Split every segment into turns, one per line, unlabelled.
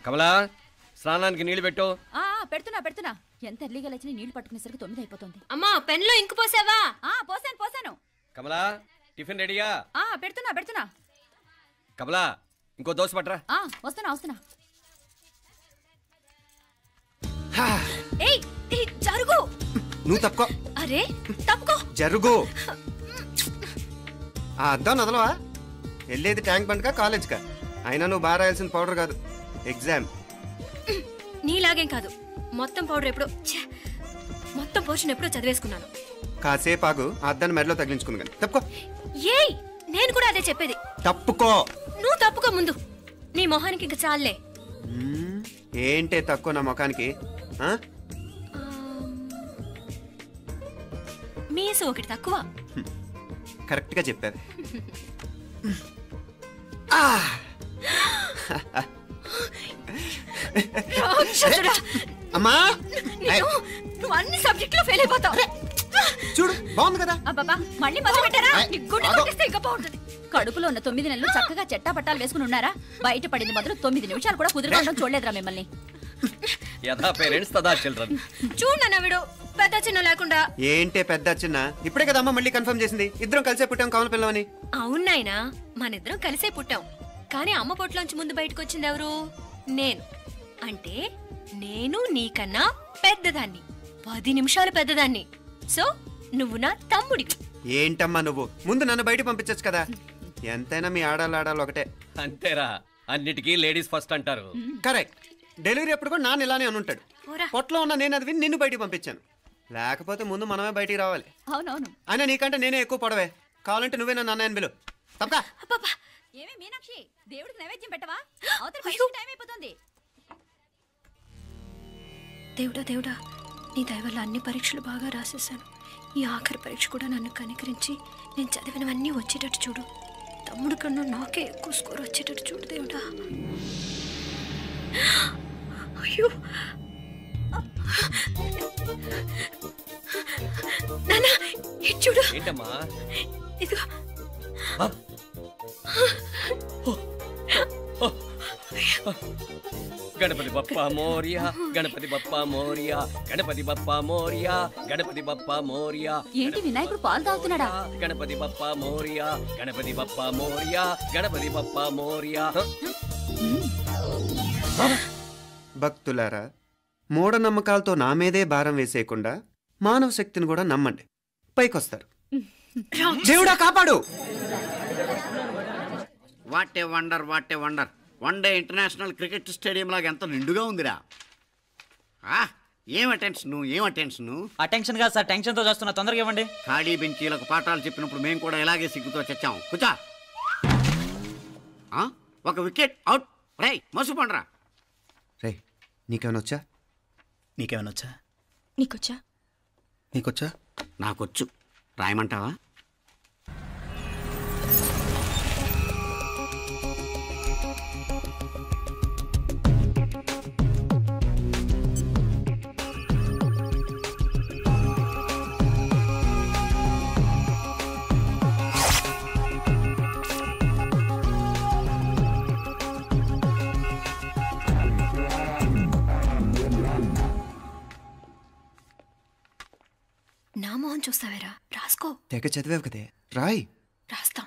కమలా స్నానానికి నీళ్లు పెట్టు.
పెడుతున్నా. ఎంత ఎర్లీగా లేచిన నీళ్లు పట్టుకునేసరికి 9 అయిపోతుంది.
అమ్మా పెన్లో ఇంకు పోసావా?
పోసాను.
కమలా టిఫిన్ రెడీయా?
పెడుతున్నా.
కమలా ఇంకో దోశ పట్రా.
వస్తున్నా. జరుగు.
నువ్వు తప్పుకో.
అరే తప్పుకో.
జరుగు. అద్దాం నదలవా? వెళ్ళేది ట్యాంక్ బండ్కా కాలేజ్కా? అయినా నువ్వు బాగా రాయాల్సిన పౌడర్ కాదు, ఎగ్జామ్.
నీలాగేం కాదు, మొత్తం పౌడర్ ఎప్పుడో మొత్తం పోర్షన్ ఎప్పుడో చదివేసుకున్నాను.
కాసేపు ఆగు, ఆ అద్దాన్ని మెడలో తగిలించుకుంది కానీ. తప్పుకో.
ఏయ్ నేను కూడా అదే చెప్పేది.
తప్పుకో.
నువ్వు తప్పుకో ముందు. నీ మొహానికి ఇంక చాలే.
ఏంటే తక్కువ నా ముఖానికి?
మీసు ఒకటి తక్కువ.
కరెక్ట్ గా చెప్పారు. అమ్మా
నువ్వు అన్ని సబ్జెక్టులో ఫెయిల్ అయిపోతావు.
చూడు బాగుంది కదా.
అబ్బబ్బా మళ్ళీ మొదలు పెట్టారా? ఇంకా బాగుంటుంది. కడుపులో ఉన్న 9 నెలలు చక్కగా చెట్టా పట్టాలు వేసుకుని ఉన్నారా? బయట పడింది మాత్రం 9 నిమిషాలు కూడా కుదురుకోవడం చూడలేదురా మిమ్మల్ని.
యథా పేరెంట్స్ తదా చిల్డ్రన్.
చూడన్నా వీడు పెద్ద చిన్న లేకుండా.
ఏంటే పెద్ద చిన్న? ఇప్పుడే కదా అమ్మ మళ్ళీ కన్ఫర్మ్ చేసింది ఇద్దరం కలిసే పుట్టాం కమల పిల్లవని.
అవునాయినా మనిద్దరం కలిసే పుట్టాం, కానీ అమ్మ పొట్లోంచి ముందు బయటకు వచ్చింది ఎవరు? నేను. అంటే నేను నీకన్నా పెద్దదాన్ని, 10 నిమిషాలు పెద్దదాన్ని. సో నువ్వు నా తమ్ముడి.
ఏంటమ్మా నువ్వు? ముందు నన్ను బయట పంపించచ్చు కదా. ఎంతైనా మీ ఆడాలి ఒకటే.
అంతేరా, అన్నిటికీ లేడీస్ ఫస్ట్ అంటారు.
కరెక్ట్. డెలివరీ అప్పుడు కూడా నాన్న ఇలానే అనుంటాడు. పొట్లో ఉన్న నేను అది విని నిన్ను బయటికి పంపించాను. లేకపోతే ముందు మనమే బయటికి రావాలి.
అవునవును.
అయినా నీకంటే నేనే ఎక్కువ పొడవే. కావాలంటే నువ్వే నన్ను అన్నయ్యను పిలు. తప్పకా.
ఏమే మీనాక్షి, దేవుడికి నైవేద్యం పెట్టవా? టైం అయిపోతుంది.
దేవుడా నీ దయ వల్ల అన్ని పరీక్షలు బాగా రాసేసాను. ఈ ఆఖరి పరీక్ష కూడా నన్ను కనికరించి నేను చదివినవన్నీ వచ్చేటట్టు చూడు. తమ్ముడు కన్నా నాకే ఎక్కువ స్కోర్ వచ్చేటట్టు చూడు దేవుడా. అయ్యో నాన్న చూడు.
ఏంటమ్మా?
ఇదిగో.
గణపతి బప్పా మోరియా, గణపతి బప్పా మోరియా, గణపతి బప్పా మోరియా, గణపతి బప్పా మోరియా.
ఏంటి వినాయకుడు పాలు తాగుతున్నాడా?
గణపతి బప్పా మోరియా, గణపతి బప్పా మోరియా, గణపతి బప్పా మోరియా.
భక్తులారా, మూఢనమ్మకాలతో నా మీదే భారం వేసేయకుండా మానవ శక్తిని కూడా నమ్మండి, పైకొస్తారు. దేవుడా కాపాడు.
What a wonder, what a wonder. One day international cricket stadium లాగా ఎంత నిండుగా ఉందిరా. ఏం అటెన్షన్?
అటెన్షన్ కాదు సార్, టెన్షన్తో చేస్తున్నా. తొందరగా ఇవ్వండి.
ఖాళీ బెంచీలకు పాఠాలు చెప్పినప్పుడు మేము కూడా ఇలాగే సిగ్గుతో చచ్చాం. కూర్చో. ఒక వికెట్ అవుట్. రే మసు పండ్రా.
రే నీకేమైనా వచ్చా?
నీకేమైనా వచ్చా?
నీకొచ్చా?
నాకొచ్చు. రాయమంటావా?
నా మోహన్ చూస్తావేరా? రాసుకో.
తెగ చదివావు కదే, రాయ్.
రాస్తాం.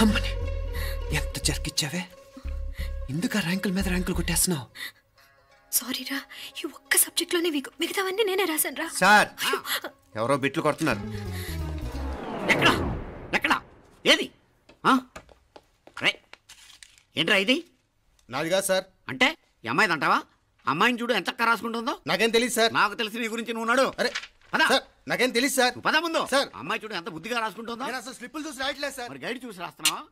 అమ్మని ఎంత జరికిచ్చావే. ఎందుకు ర్యాంకుల మీద ర్యాంకులు కొట్టేస్తున్నావు?
సారీరా, ఈ ఒక్క సబ్జెక్ట్ లోనే మిగతావన్నీ నేనే రాశాను రా.
సార్ ఎవరో బిట్లు కొడుతున్నారు.
ఎక్కడ ఏది? ఏంట్రా ఇది?
నాది కాదు సార్.
అంటే ఈ అమ్మాయిది అంటావా? అమ్మాయిని చూడు ఎంత రాసుకుంటుందో.
నాకేం తెలియదు సార్.
నాకు తెలిసి నీ గురించి నువ్వు ఉన్నాడు.
అరే నాకేం తెలియదు సార్.
పద ముందు.
సార్
అమ్మాయి చూడు ఎంత బుద్ధిగా రాసుకుంటుందో.
నేను అసలు స్లిప్పులు చూసి రాయట్లేదు సార్.
మరి గైడ్ చూసి రాస్తున్నావా?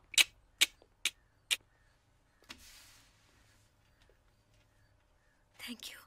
Thank you.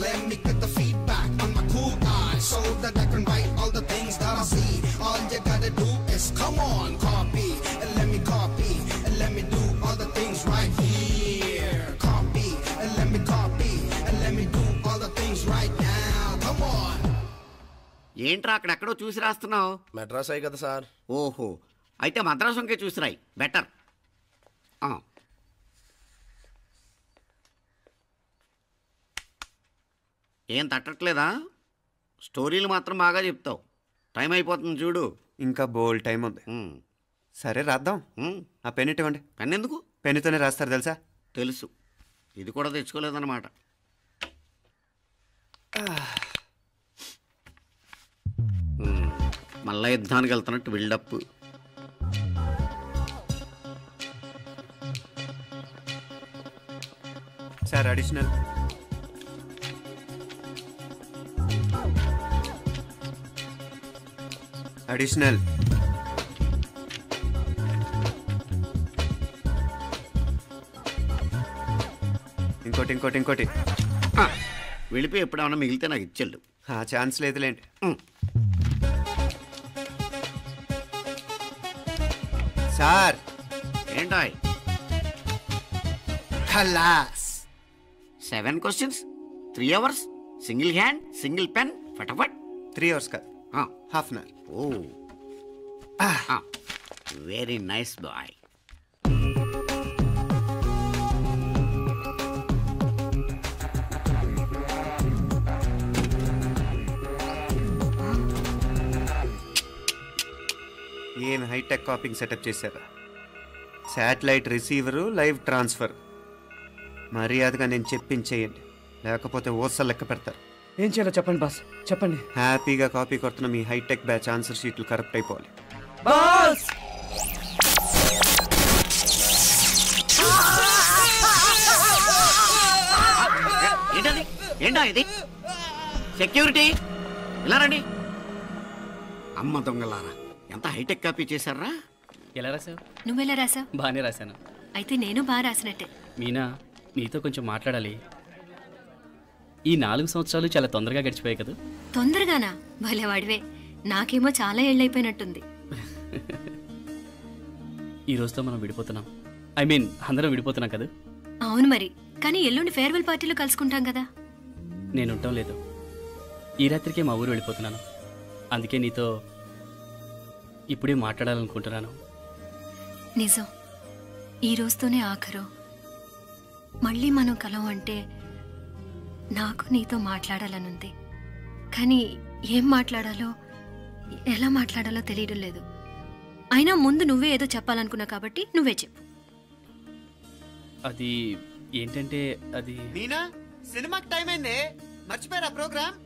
Let me get the feedback on my cool eyes so that I can write all the things that I see. All you gotta do is come on, copy, and let me copy, and let me do all the things right here. Copy, and let me copy, and let me do all the things right now. Come on.
ఏంట్రా అక్కడెక్కడో చూసి రాస్తున్నావు?
మెడ్రాస్ అయ్యి కదా sir.
ఓహో, అయితే మద్రాసు వంకే చూసి రాయి, better. ఏం తట్టట్లేదా? స్టోరీలు మాత్రం బాగా చెప్తావు. టైం అయిపోతుంది చూడు.
ఇంకా బోల్డ్ టైం ఉంది. సరే రాద్దాం. ఆ పెన్ ఇవ్వండి.
పెన్ ఎందుకు?
పెన్నుతోనే రాస్తారు తెలుసా?
తెలుసు. ఇది కూడా తెచ్చుకోలేదన్నమాట. మళ్ళా యుద్ధానికి వెళ్తున్నట్టు బిల్డప్.
Sir additional. అడిషనల్. ఇంకోటి ఇంకోటి ఇంకోటి.
వెళ్ళిపోయి ఎప్పుడేమన్నా మిగిలితే నాకు ఇచ్చెళ్ళు.
ఛాన్స్ లేదులేండి. సార్
ఏంటాయ్?
ఖలాస్.
7 questions, 3 hours, single hand, single pen, ఫటాఫట్.
3 hours కాదు, half an hour.
Oh, very nice boy.
ఏం హైటెక్ కాపింగ్ సెటప్ చేశారా? Satellite receiver, live transfer. మర్యాదగా నేను చెప్పించేయండి, లేకపోతే ఓసలు లెక్క పెడతారు.
ఏం చేయాలో చెప్పండి బాస్, చెప్పండి.
హ్యాపీగా కాపీ కొడుతున్న మీ హైటెక్ బ్యాచ్ ఆన్సర్ షీట్లు కరెక్ట్ అయిపోవాలి.
బాస్
ఏంటది? ఏంటా ఇది? సెక్యూరిటీ ఇలా రండి. అమ్మ దొంగలారా, ఎంత హైటెక్ కాపీ చేశారా?
ఎలా రాసావు?
నువ్వెలా రాసావు?
బాగానే రాశాను.
అయితే నేను బాగా రాసినట్టే.
మీనా, నీతో కొంచెం మాట్లాడాలి. ఈ 4 సంవత్సరాలు చాలా తొందరగా గడిచిపోయాయి కదా?
తొందరగానా? భలేవాడివే. నాకేమో చాలా ఏళ్ళైపోయినట్టుంది.
ఈ రోజుతో మనం విడిపోతున్నాం. ఐ మీన్ అందరం విడిపోతున్నాం కదా?
అవును మరి, కానీ ఎల్లుండి ఫేర్వెల్ పార్టీలో కలుసుకుంటాం కదా.
నేను ఉండటం లేదు. ఈ రాత్రికే మా ఊరు వెళ్ళిపోతున్నాను. అందుకే నీతో ఇప్పుడే మాట్లాడాలనుకుంటున్నాను.
నిజం, ఈ రోజుతోనే ఆఖరు. మళ్ళీ మనం కలం అంటే నాకు నీతో మాట్లాడాలనుంది. కానీ ఏం మాట్లాడాలో, ఎలా మాట్లాడాలో తెలియడం లేదు. అయినా ముందు నువ్వే ఏదో చెప్పాలనుకున్నా కాబట్టి నువ్వే చెప్పు.
అది ఏంటంటే, అది
మీనా, సినిమాకి టైం అయింది, మర్చిపోయారా ప్రోగ్రామ్?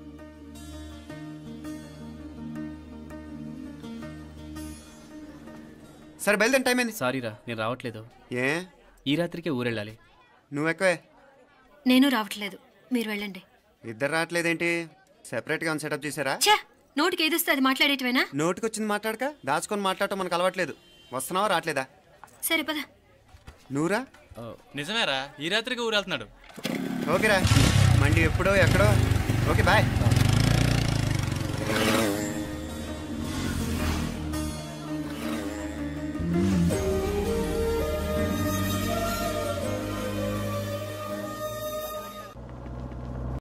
సరే బయలుదేరి, టైం అయింది.
సారీరా, నేను రావట్లేదు.
ఏ?
ఈ రాత్రికే ఊరెళ్ళాలి.
నువ్వు ఎక్కువే.
నేను రావట్లేదు, మీరు వెళ్ళండి.
ఇద్దరు రావట్లేదేంటి? సెపరేట్గా సెటప్ చేశారా?
ఛే, నోటికి ఏదొస్తే అది మాట్లాడేటివేనా?
నోటికి వచ్చింది మాట్లాడక, దాచుకొని మాట్లాడటం మనకు అలవాట్లేదు. వస్తున్నావా, రావట్లేదా?
సరే పద.
నువ్వురా.
నిజమేరా, ఈ రాత్రికి ఊరు వెళ్తున్నాడు.
ఓకేరా, మండి ఎప్పుడో ఎక్కడో. Okay bye.